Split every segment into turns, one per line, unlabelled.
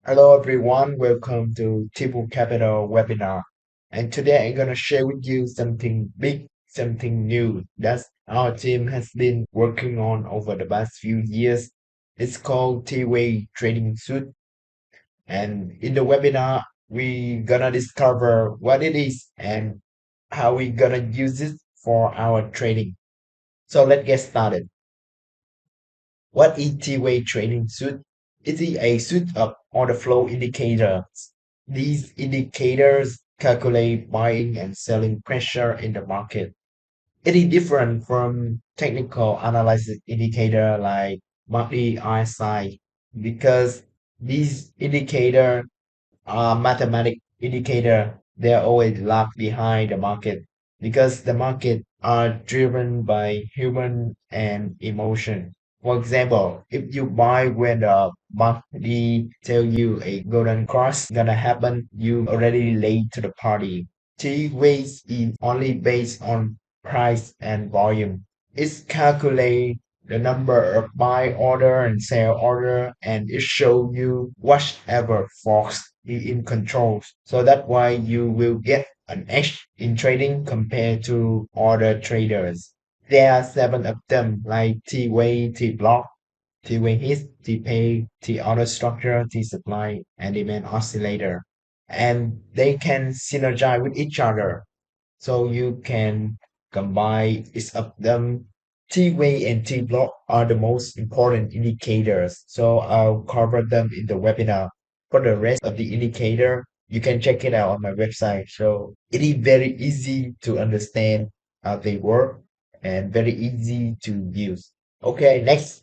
Hello everyone, welcome to TWave Capital webinar. And today I'm gonna share with you something big, something new that our team has been working on over the past few years. It's called TWave Trading Suite. And in the webinar, we gonna discover what it is and how we gonna use it for our trading. So let's get started. What is T-Wave trading suite? It is a suite of order flow indicators. These indicators calculate buying and selling pressure in the market. It is different from technical analysis indicator like monthly RSI because these indicators are mathematic indicator. They are always lag behind the market because the market are driven by human and emotion. For example, if you buy when the monthly tell you a golden cross gonna happen, you already late to the party. T weights is only based on price and volume. It's calculate the number of buy order and sell order, and it show you whatever force is in control. So that's why you will get an edge in trading compared to other traders. There are seven of them like T-Wave, T-Block, T-Wave Hit, T-Pay, T-Auto Structure, T-Supply, and Demand Oscillator. And they can synergize with each other. So you can combine each of them. T-Wave and T-Block are the most important indicators. So I'll cover them in the webinar. For the rest of the indicator, you can check it out on my website. So it is very easy to understand how they work and very easy to use. Okay, next.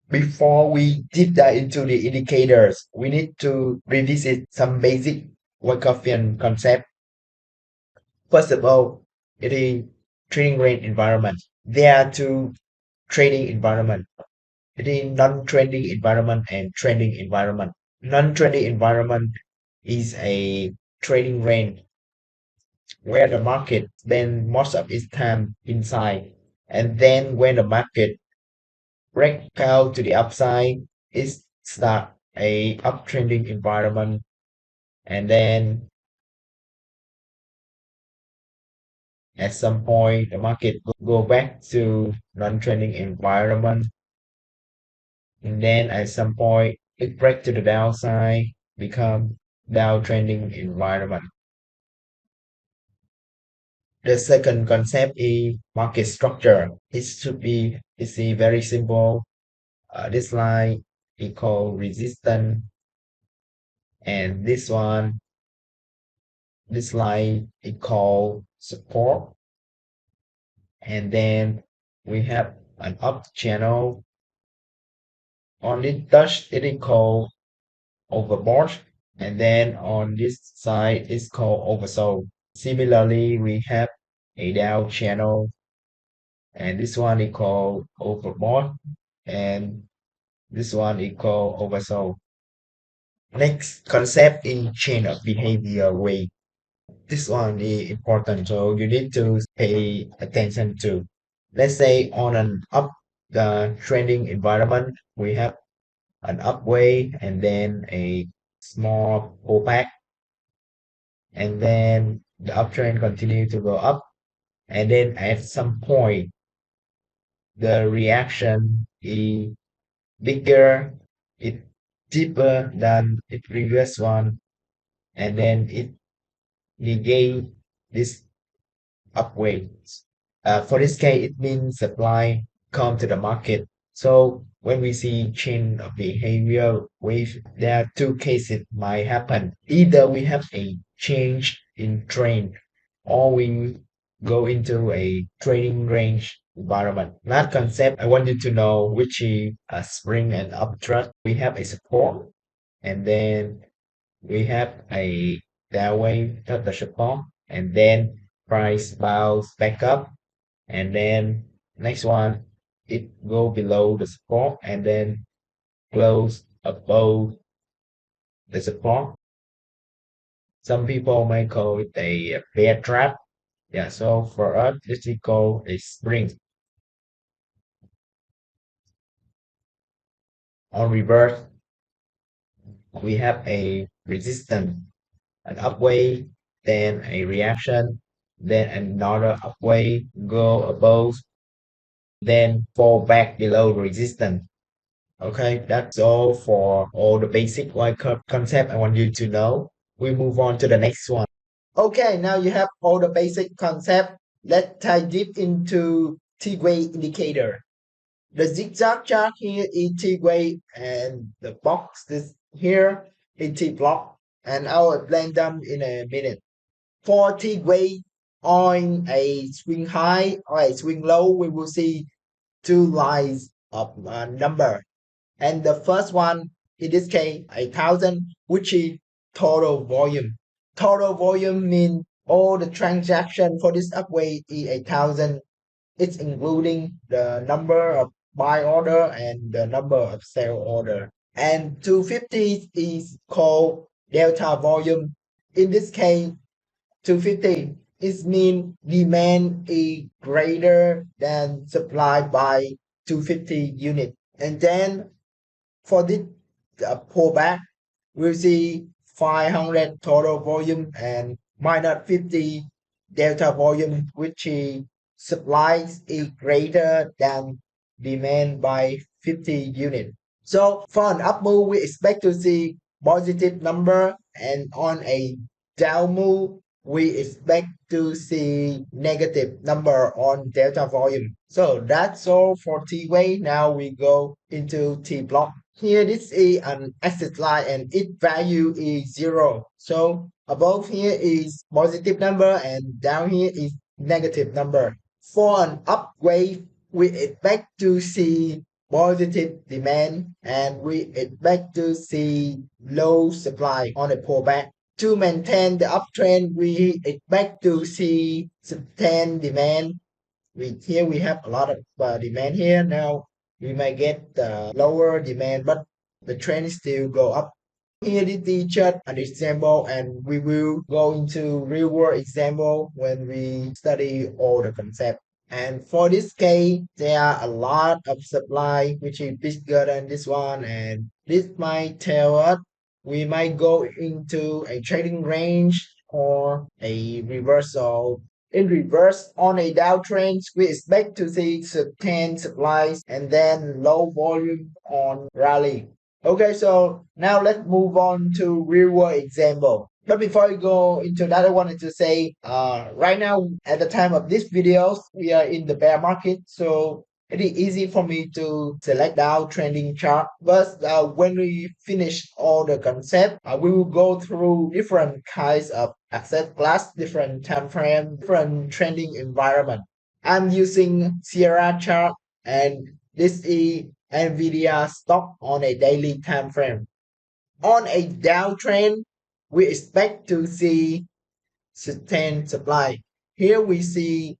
Before we deep dive into the indicators, we need to revisit some basic Wyckoff concept. First of all, it is trading range environment. There are two trading environment. It is non-trending environment and trending environment. Non-trending environment is a trading range where the market spend most of its time inside. And then when the market break out to the upside, it start a uptrending environment. And then at some point, the market go back to non-trending environment. And then at some point, it break to the downside, become downtrending environment. The second concept is market structure. It's a very simple. This line equal resistance, and this line equal support, and then we have an up channel on this touch. It is called overbought, and then on this side is called oversold. Similarly, we have a down channel, and this one is called overbought, and this one is called oversold. Next concept in chain of behavior way. This one is important, so you need to pay attention to. Let's say on an up the trending environment, we have an upway and then a small pullback, and then the uptrend continue to go up, and then at some point the reaction is bigger, it deeper than the previous one, and then it negate this upward. For this case, it means supply come to the market. So when we see change of behavior wave, there are two cases might happen. Either we have a change in trend, or we go into a trading range environment. That concept, I want you to know which is a spring and uptrend. We have a support, and then we have a downwave at the support, and then price bounce back up, and then next one it go below the support and then close above the support. Some people may call it a bear trap. Yeah, so for us this is called a spring. On reverse, we have a resistance, an upway, then a reaction, then another upway, go above, then fall back below resistance. Okay, that's all for all the basic Wyckoff concept I want you to know. We move on to the next one. Okay, now you have all the basic concept. Let's dive deep into TWave indicator. The zigzag chart here is TWave and the box is here is T-block, and I will blend them in a minute. For TWave on a swing high or a swing low, we will see two lines of number. And the first one, in this case, 1,000, which is total volume. Total volume means all the transaction for this upway is 1,000. It's including the number of buy order and the number of sell order. And 250 is called delta volume. In this case, 250 it means demand is greater than supply by 250 unit. And then for this pullback, we'll see 500 total volume and minus 50 delta volume, which is supply is greater than demand by 50 units. So for an up move, we expect to see positive number, and on a down move, we expect to see negative number on delta volume. So that's all for T-Wave. Now we go into T-block. Here this is an axis line and its value is 0. So above here is positive number and down here is negative number. For an up wave, we expect to see positive demand and we expect to see low supply on a pullback. To maintain the uptrend, we expect to see sustained demand. Here we have a lot of demand here. Now we might get lower demand, but the trend still go up. Here is the chart an example, and we will go into real world example when we study all the concept. And for this case, there are a lot of supply which is bigger than this one, and this might tell us we might go into a trading range or a reversal. In reverse, on a downtrend, we expect to see sustained supplies and then low volume on rally. Okay, so now let's move on to real world example. But before we go into that, I wanted to say, right now at the time of this videos, we are in the bear market, so it is easy for me to select down trending chart. But when we finish all the concept, we will go through different kinds of asset class, different time frame, different trending environment. I'm using Sierra chart, and this is Nvidia stock on a daily time frame. On a downtrend, we expect to see sustained supply. Here we see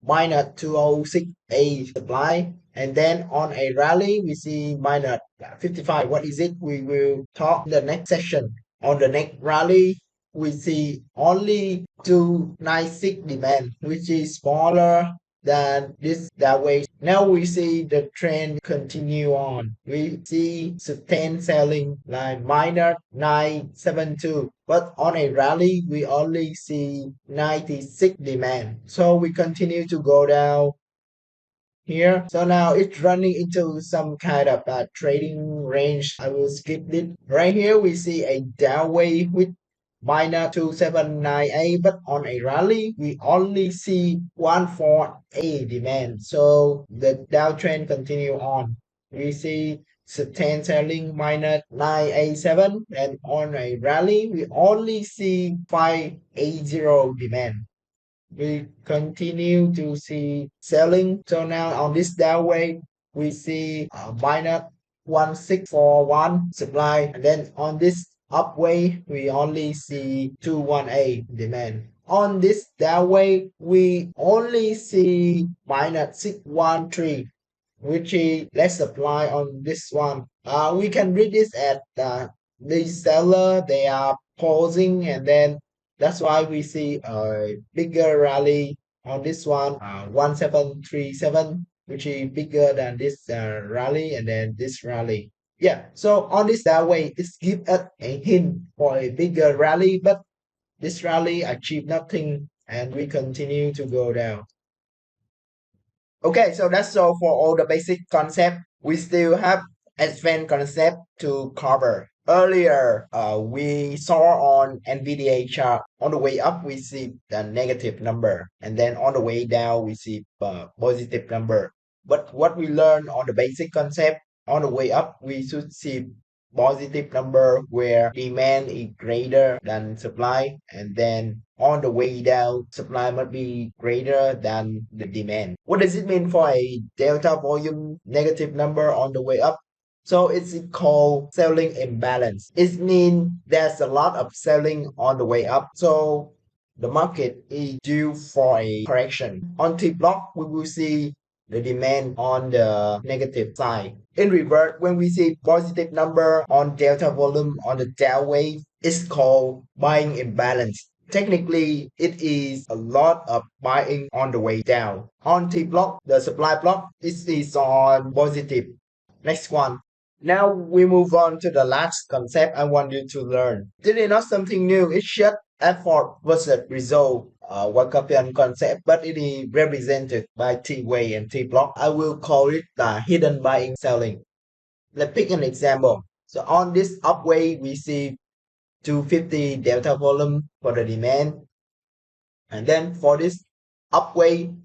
minus 206A supply, and then on a rally we see minus 55. What is it? We will talk in the next session. On the next rally, we see only 296 demand, which is smaller than this that way. Now we see the trend continue on. We see sustained selling like minus 972. But on a rally, we only see 96 demand. So we continue to go down here. So now it's running into some kind of trading range. I will skip it. Right here, we see a downway with minus 279A, but on a rally, we only see 14A demand. So the downtrend continue on. We see sustained selling minus 987, and on a rally, we only see 580 demand. We continue to see selling. So now on this downway, we see minus 1641 supply. And then on this upway, we only see 21A demand. On this downway, we only see minus 613, which is less supply on this one. We can read this at the seller, they are pausing, and then that's why we see a bigger rally on this one, 1737, which is bigger than this rally and then this rally. Yeah, so on this that way, it gives us a hint for a bigger rally, but this rally achieved nothing and we continue to go down. Okay, so that's all for all the basic concept. We still have advanced concept to cover. Earlier, we saw on NVDA chart. On the way up, we see the negative number, and then on the way down, we see positive number. But what we learned on the basic concept, on the way up, we should see positive number where demand is greater than supply, and then on the way down, supply must be greater than the demand. What does it mean for a delta volume negative number on the way up? So it's called selling imbalance. It means there's a lot of selling on the way up. So the market is due for a correction. On T block, we will see the demand on the negative side. In reverse, when we see positive number on delta volume on the down wave, it's called buying imbalance. Technically, it is a lot of buying on the way down. On T block, the supply block, it is on positive. Next one. Now we move on to the last concept I want you to learn. This is not something new. It's just effort versus result. Wyckoff concept, but it is represented by TWave and T block. I will call it the hidden buying selling. Let's pick an example. So on this upway, we see 250 delta volume for the demand, and then for this upway,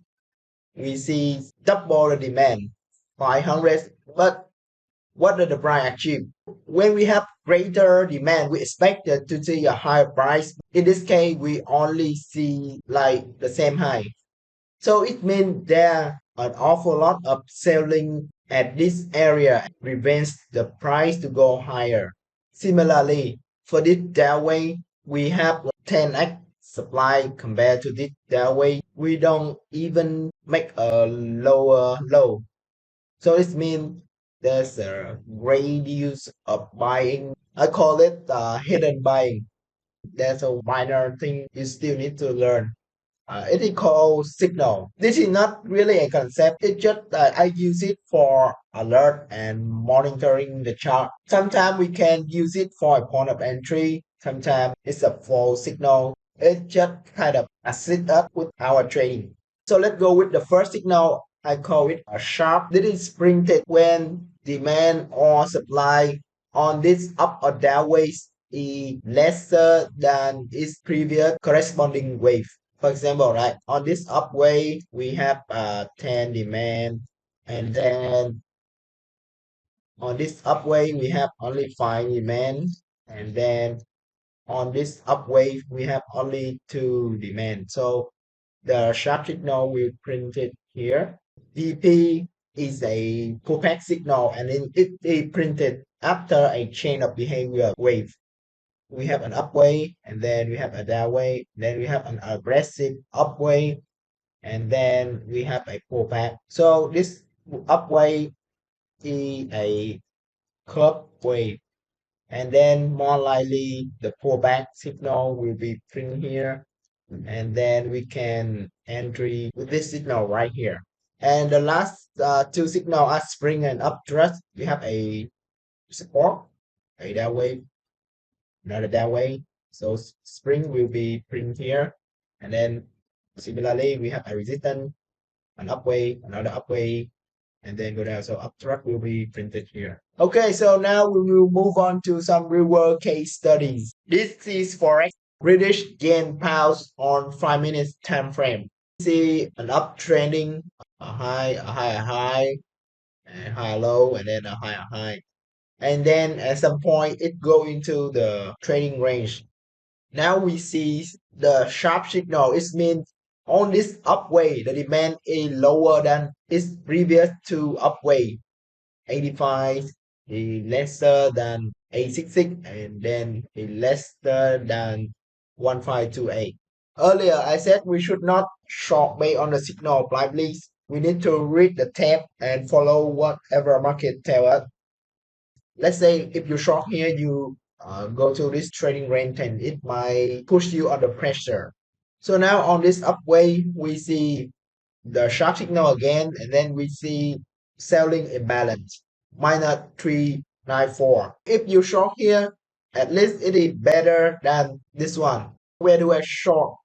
we see double the demand, 500. But what did the price achieve? When we have greater demand, we expected to see a higher price. In this case, we only see like the same high. So it means there an awful lot of selling at this area prevents the price to go higher. Similarly, for this Delaware, we have 10x supply compared to this Delaware. We don't even make a lower low. So it means there's a radius of buying. I call it hidden buying. There's a minor thing you still need to learn. It is called signal. This is not really a concept. It's just I use it for alert and monitoring the chart. Sometimes we can use it for a point of entry. Sometimes it's a false signal. It just kind of assist us with our trading. So let's go with the first signal. I call it a sharp. This is printed when demand or supply on this up or down waves is lesser than its previous corresponding wave. For example, right, on this upway, we have 10 demand, and then on this upway, we have only 5 demand, and then on this upway, we have only 2 demand. So the sharp signal we printed here. DP is a pullback signal, and then it is printed after a chain of behavior wave. We have an upway, and then we have a downway, then we have an aggressive upway, and then we have a pullback. So this upway is a curve wave, and then more likely the pullback signal will be printed here, and then we can entry with this signal right here. And the last two signal are spring and upthrust. We have a support, a down wave, another down wave. So spring will be printed here, and then similarly we have a resistance, an upway, another upway, and then go down. So updraft will be printed here. Okay, so now we will move on to some real world case studies. This is Forex British yen pounds on 5 minutes time frame. See an uptrending, a high, a high, a high, a high low, and then a high. And then at some point it go into the trading range. Now we see the sharp signal. It means on this upway, the demand is lower than its previous two upway. 85 is lesser than 866, and then is lesser than 1528. Earlier, I said we should not short based on the signal blindly. We need to read the tape and follow whatever market tell us. Let's say if you short here, you go to this trading range and it might push you under pressure. So now on this upway, we see the sharp signal again, and then we see selling imbalance minus 3 0.94. If you short here, at least it is better than this one. Where do I short?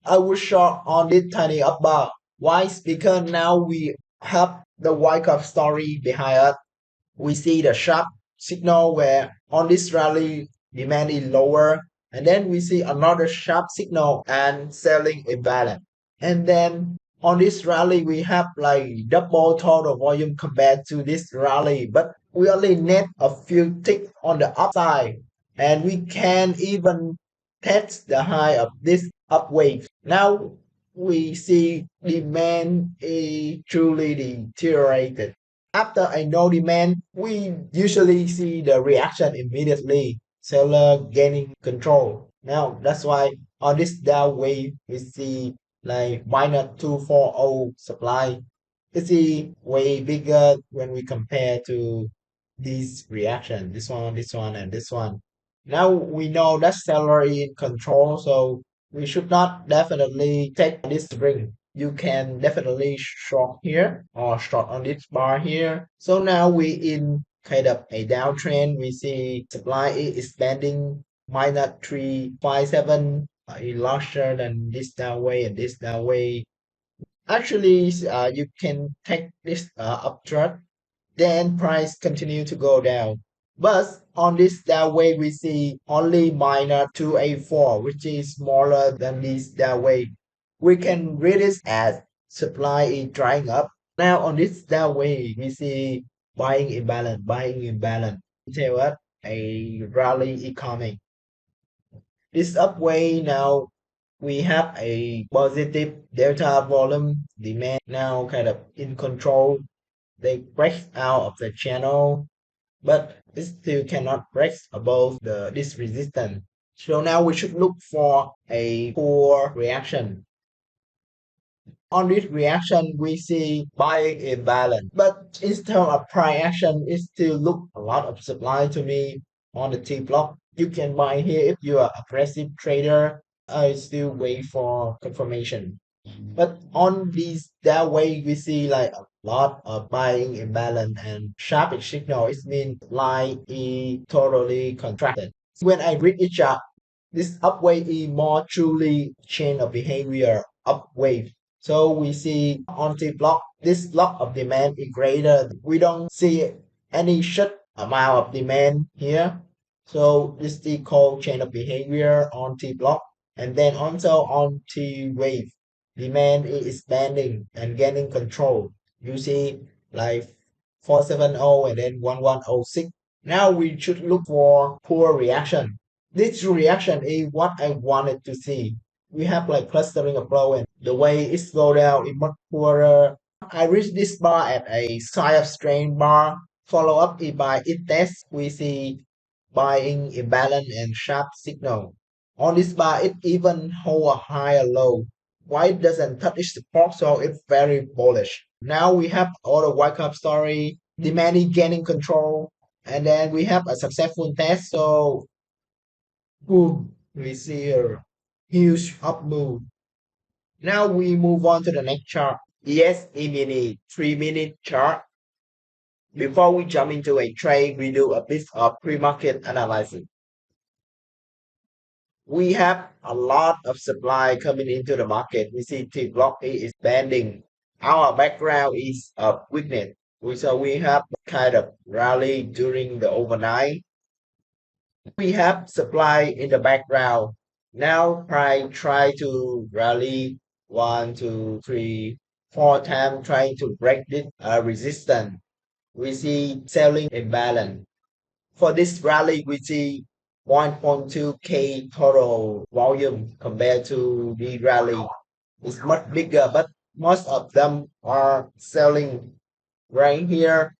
I will short on this tiny up bar. Why? Because now we have the Wyckoff story behind us. We see the sharp signal where on this rally demand is lower, and then we see another sharp signal and selling imbalance. And then on this rally we have like double total volume compared to this rally, but we only net a few tick on the upside, and we can even test the high of this up wave. Now we see demand is truly deteriorated. After a no demand, we usually see the reaction immediately, seller gaining control. Now that's why on this down wave we see like minus 240 supply. It's way bigger when we compare to this reaction, this one, and this one. Now we know that seller is in control, so we should not definitely take this ring. You can definitely short here or short on this bar here. So now we in kind of a downtrend. We see supply is expanding minus 357 larger than this down way and this down way. Actually, you can take this uptrend, then price continue to go down. But on this down way, we see only minor 284, which is smaller than this down way. We can read this as supply is drying up. Now on this down way, we see buying imbalance, buying imbalance. Tell us a rally is coming. This upway now we have a positive delta volume demand now kind of in control. They break out of the channel, but it still cannot break above this resistance. So now we should look for a poor reaction. On this reaction, we see buying imbalance, but instead of price action, it still look a lot of supply to me on the T block. You can buy here if you are aggressive trader. I still wait for confirmation. But on these that way we see like a lot of buying imbalance and sharp signal. It means line is totally contracted. When I read each chart, this upwave is more truly chain of behavior upwave. So we see on the block, this block of demand is greater. We don't see any short amount of demand here. So this is called chain of behavior on T block. And then also on TWave, demand is expanding and gaining control. You see like 470 and then 1106. Now we should look for poor reaction. This reaction is what I wanted to see. We have like clustering of flow and the way it slow down is much poorer. I reached this bar at a side of strain bar. Follow up is by it test. We see buying imbalance and sharp signal. On this bar, it even hold a higher low. Why it doesn't touch its support? So it's very bullish. Now we have all the Wyckoff story, demanding gaining control, and then we have a successful test. So boom, we see a huge up move. Now we move on to the next chart. Yes, mini 3 minute chart. Before we jump into a trade, we do a bit of pre-market analysis. We have a lot of supply coming into the market. We see T block A is bending. Our background is a weakness. So we have kind of rally during the overnight. We have supply in the background. Now price try to rally 1, 2, 3, 4 times trying to break this resistance. We see selling imbalance. For this rally, we see 1.2K total volume compared to the rally. It's much bigger, but most of them are selling right here.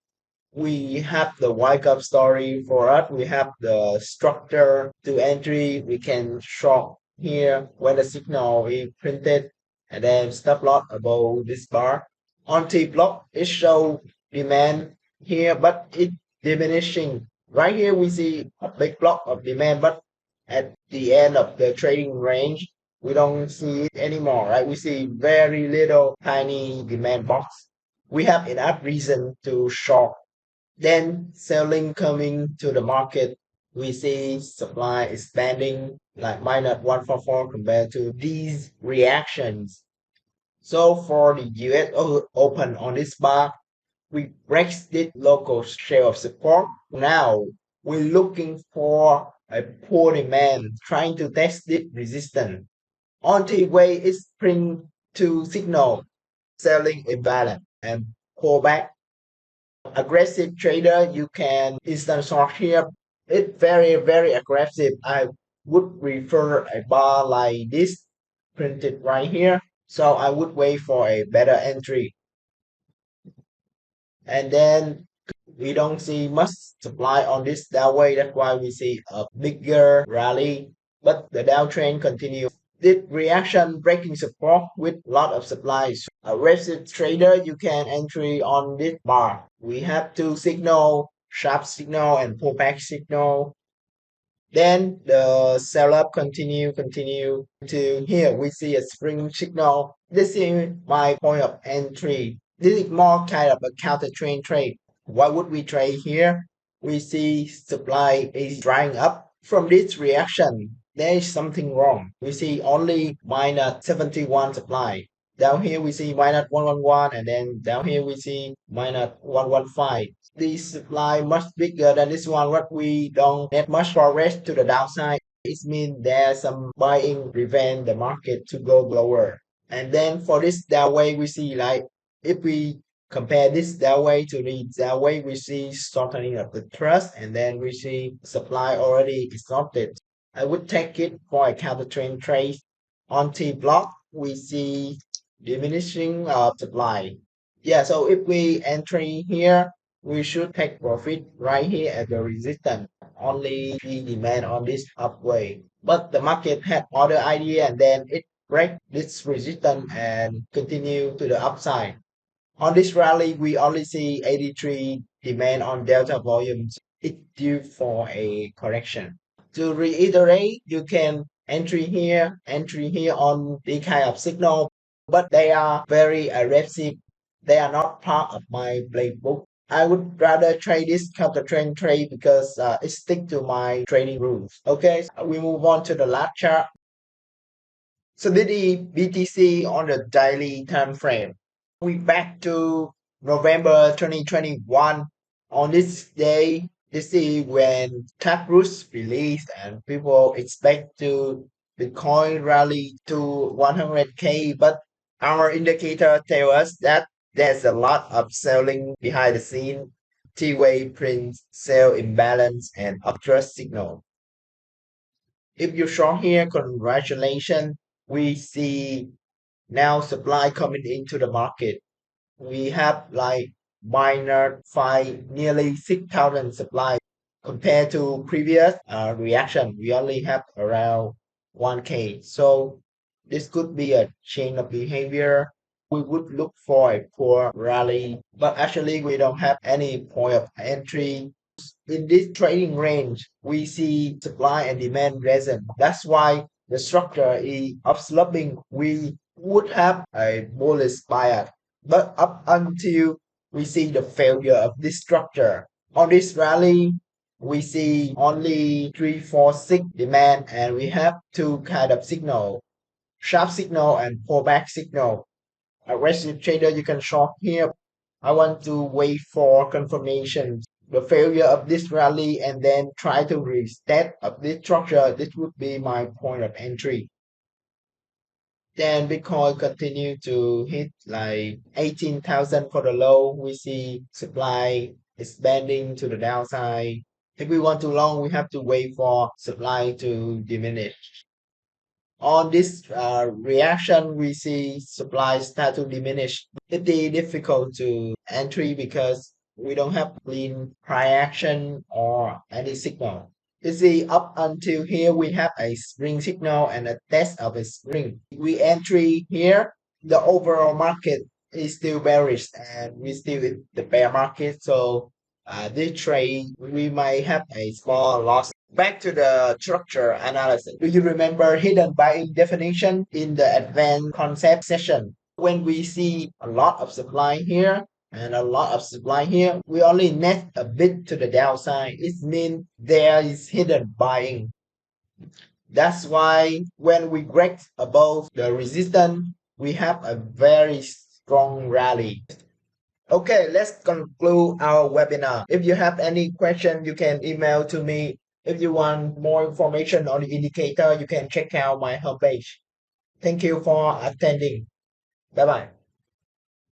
We have the Wyckoff story for us. We have the structure to entry. We can short here when the signal is printed and then stop loss above this bar. On T block, it show demand here, but it diminishing. Right here, we see a big block of demand, but at the end of the trading range, we don't see it anymore, right? We see very little tiny demand box. We have enough reason to short Then selling coming to the market, we see supply expanding like minus 144 compared to these reactions. So for the US open on this bar, we break this local share of support. Now we're looking for a poor demand, trying to test this resistance. On TWave is print to signal selling imbalance and pull back. Aggressive trader, you can instant short here. It's very aggressive. I would prefer a bar like this printed right here. So I would wait for a better entry. And then we don't see much supply on this downway. That's why we see a bigger rally. But the downtrend continues. This reaction breaking support with lot of supplies. Aggressive trader, you can entry on this bar. We have two signal, sharp signal and pullback signal. Then the sell up continue to here we see a spring signal. This is my point of entry. This is more kind of a counter trade. Why would we trade here? We see supply is drying up. From this reaction, there is something wrong. We see only minus 71 supply. Down here we see minus 111 and then down here we see minus 115. This supply much bigger than this one, but we don't get much progress to the downside. It means there's some buying prevent the market to go lower. And then for this downway, we see like if we compare this downway to the downway, we see shortening of the trust, and then we see supply already exhausted. I would take it for a counter trend trade. On T block, we see diminishing of supply. Yeah, so if we entry here, we should take profit right here at the resistance. Only the demand on this upway. But the market had other idea and then it break this resistance and continue to the upside. On this rally, we only see 83 demand on delta volumes. It's due for a correction. To reiterate, you can entry here on the kind of signal, but they are very aggressive. They are not part of my playbook. I would rather trade this counter trend trade because it stick to my trading rules. Okay, so we move on to the last chart. So the BTC on the daily time frame. We back to November 2021. On this day, this is when Taproot released and people expect to Bitcoin rally to 100K, but our indicator tell us that there's a lot of selling behind the scene. T-Wave prints, sell imbalance, and uptrust signal. If you short here, congratulations. We see now supply coming into the market. We have like minor five nearly 6,000 supply compared to previous reaction. We only have around 1K. So this could be a change of behavior. We would look for a poor rally, but actually we don't have any point of entry in this trading range, we see supply and demand resin. That's why the structure is upsloping. We would have a bullish bias, but up until we see the failure of this structure. On this rally, we see only 3, 4, 6 demand, and we have two kind of signal, sharp signal and pullback signal. Aggressive trader, you can short here. I want to wait for confirmation the failure of this rally and then try to reset of this structure. This would be my point of entry. Then Bitcoin continue to hit like 18,000 for the low. We see supply expanding to the downside. If we want to long, we have to wait for supply to diminish. On this reaction, we see supply start to diminish. It is difficult to entry because we don't have clean price action or any signal. You see, up until here, we have a spring signal and a test of a spring. We entry here, the overall market is still bearish and we still in the bear market. So this trade, we might have a small loss. Back to the structure analysis. Do you remember hidden buying definition in the advanced concept session? When we see a lot of supply here, and a lot of supply here. We only net a bit to the downside. It means there is hidden buying. That's why when we break above the resistance, we have a very strong rally. Okay, let's conclude our webinar. If you have any question, you can email to me. If you want more information on the indicator, you can check out my homepage. Thank you for attending. Bye bye.